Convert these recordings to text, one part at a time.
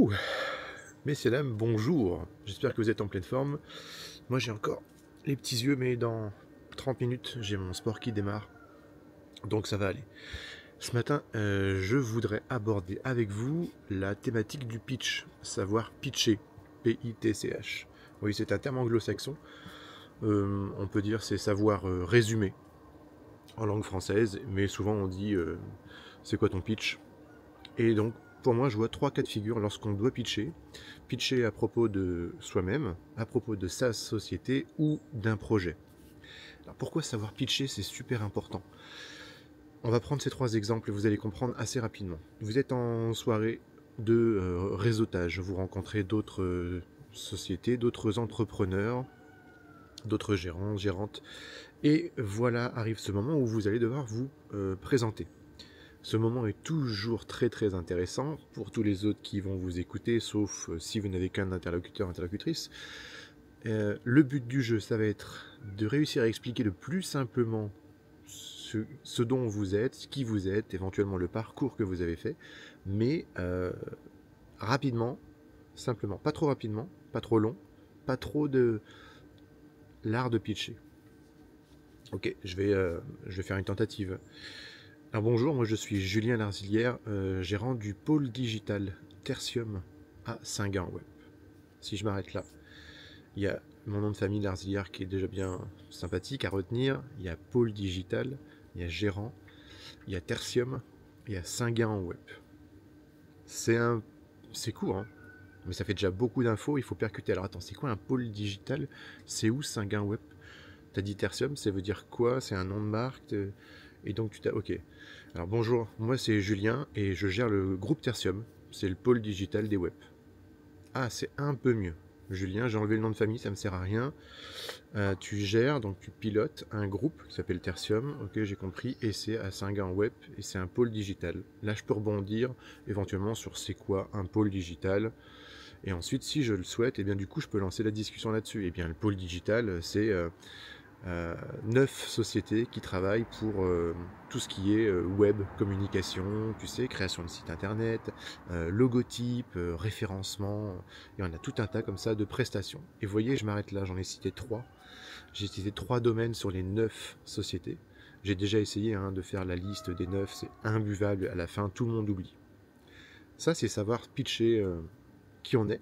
Ouh, messieurs, dames, bonjour. J'espère que vous êtes en pleine forme. Moi, j'ai encore les petits yeux, mais dans 30 minutes, j'ai mon sport qui démarre. Donc, ça va aller. Ce matin, je voudrais aborder avec vous la thématique du pitch, savoir pitcher. P-I-T-C-H. Oui, c'est un terme anglo-saxon. On peut dire c'est savoir résumer en langue française, mais souvent on dit c'est quoi ton pitch? Et donc, pour moi, je vois trois cas de figure lorsqu'on doit pitcher. Pitcher à propos de soi-même, à propos de sa société ou d'un projet. Alors pourquoi savoir pitcher, c'est super important. On va prendre ces trois exemples et vous allez comprendre assez rapidement. Vous êtes en soirée de réseautage, vous rencontrez d'autres sociétés, d'autres entrepreneurs, d'autres gérants, gérantes, et voilà arrive ce moment où vous allez devoir vous présenter. Ce moment est toujours très très intéressant pour tous les autres qui vont vous écouter, sauf si vous n'avez qu'un interlocuteur, interlocutrice. Le but du jeu, ça va être de réussir à expliquer le plus simplement ce dont vous êtes, qui vous êtes, éventuellement le parcours que vous avez fait, mais rapidement, simplement, pas trop rapidement, pas trop long, pas trop de l'art de pitcher. Ok, je vais faire une tentative. Alors bonjour, moi je suis Julien Larzilière, gérant du pôle digital Tertium à Saint-Gain-Web. Si je m'arrête là, il y a mon nom de famille Larzilière qui est déjà bien sympathique à retenir, il y a pôle digital, il y a gérant, il y a Tertium, il y a Saint-Gain-Web. C'est court, hein, mais ça fait déjà beaucoup d'infos, il faut percuter. Alors attends, c'est quoi un pôle digital? C'est où Saint-Gain-Web? T'as dit Tertium, ça veut dire quoi? C'est un nom de marque? Et donc tu t'as... Ok. Alors bonjour, moi c'est Julien et je gère le groupe Tertium. C'est le pôle digital des web. Ah, c'est un peu mieux. Julien, j'ai enlevé le nom de famille, ça me sert à rien. Tu gères, donc tu pilotes un groupe qui s'appelle Tertium, ok, j'ai compris, et c'est à Saint-Gain-Web, et c'est un pôle digital. Là, je peux rebondir éventuellement sur c'est quoi un pôle digital. Et ensuite, si je le souhaite, et bien du coup, je peux lancer la discussion là-dessus. Et bien, le pôle digital, c'est 9 sociétés qui travaillent pour tout ce qui est web, communication, tu sais, création de site internet, logotype, référencement, et on a tout un tas comme ça de prestations. Et vous voyez, je m'arrête là, j'en ai cité 3. J'ai cité 3 domaines sur les 9 sociétés. J'ai déjà essayé de faire la liste des 9, c'est imbuvable, à la fin tout le monde oublie. Ça, c'est savoir pitcher qui on est,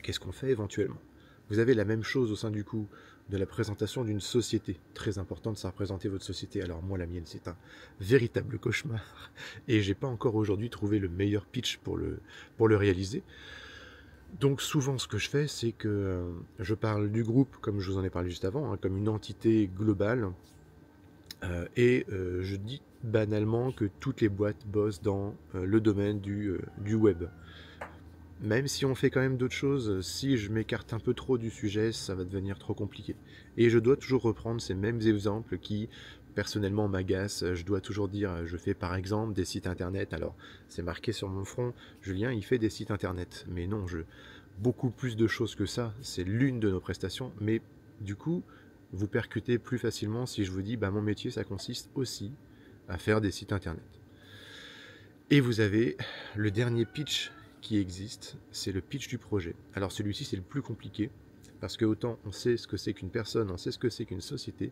qu'est-ce qu'on fait éventuellement. Vous avez la même chose au sein du coup de la présentation d'une société. Très important de savoir présenter votre société. Alors moi, la mienne, c'est un véritable cauchemar. Et j'ai pas encore aujourd'hui trouvé le meilleur pitch pour le réaliser. Donc souvent, ce que je fais, c'est que je parle du groupe, comme je vous en ai parlé juste avant, comme une entité globale. Et je dis banalement que toutes les boîtes bossent dans le domaine du web. Même si on fait quand même d'autres choses, si je m'écarte un peu trop du sujet, ça va devenir trop compliqué. Et je dois toujours reprendre ces mêmes exemples qui, personnellement, m'agacent. Je dois toujours dire, je fais par exemple des sites internet. Alors, c'est marqué sur mon front, Julien, il fait des sites internet. Mais non, beaucoup plus de choses que ça. C'est l'une de nos prestations. Mais du coup, vous percutez plus facilement si je vous dis, mon métier, ça consiste aussi à faire des sites internet. Et vous avez le dernier pitch qui existe, c'est le pitch du projet. Alors celui-ci, c'est le plus compliqué, parce que autant on sait ce que c'est qu'une personne, on sait ce que c'est qu'une société,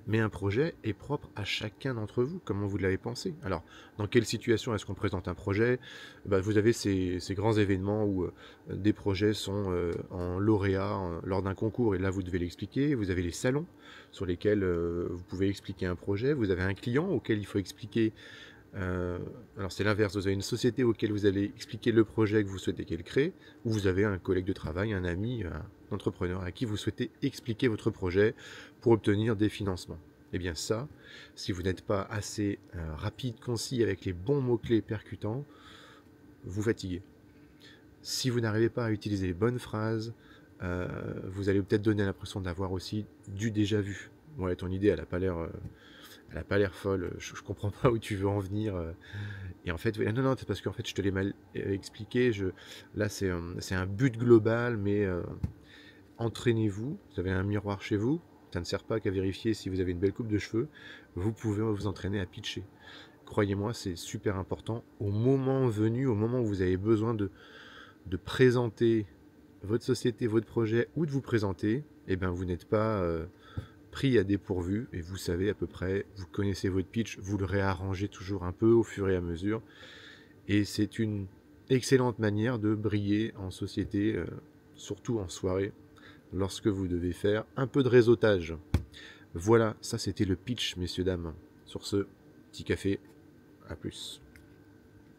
mais un projet est propre à chacun d'entre vous, comment vous l'avez pensé. Alors, dans quelle situation est-ce qu'on présente un projet? Vous avez ces grands événements où des projets sont en lauréat lors d'un concours, et là vous devez l'expliquer. Vous avez les salons sur lesquels vous pouvez expliquer un projet. Vous avez un client auquel il faut expliquer alors c'est l'inverse, vous avez une société auquel vous allez expliquer le projet que vous souhaitez qu'elle crée, ou vous avez un collègue de travail, un ami, un entrepreneur à qui vous souhaitez expliquer votre projet pour obtenir des financements. Et bien ça, si vous n'êtes pas assez rapide, concis, avec les bons mots-clés percutants, vous fatiguez. Si vous n'arrivez pas à utiliser les bonnes phrases, vous allez peut-être donner l'impression d'avoir aussi du déjà vu. Ouais, ton idée, elle n'a pas l'air folle, je comprends pas où tu veux en venir. Et en fait, non, c'est parce qu'en fait, je te l'ai mal expliqué. Là, c'est un but global, mais entraînez-vous. Vous avez un miroir chez vous. Ça ne sert pas qu'à vérifier si vous avez une belle coupe de cheveux. Vous pouvez vous entraîner à pitcher. Croyez-moi, c'est super important. Au moment venu, au moment où vous avez besoin de de présenter votre société, votre projet, ou de vous présenter, eh ben vous n'êtes pas pris à dépourvu, et vous savez à peu près, vous connaissez votre pitch, vous le réarrangez toujours un peu au fur et à mesure, et c'est une excellente manière de briller en société, surtout en soirée, lorsque vous devez faire un peu de réseautage. Voilà, ça c'était le pitch, messieurs, dames. Sur ce, petit café, à plus.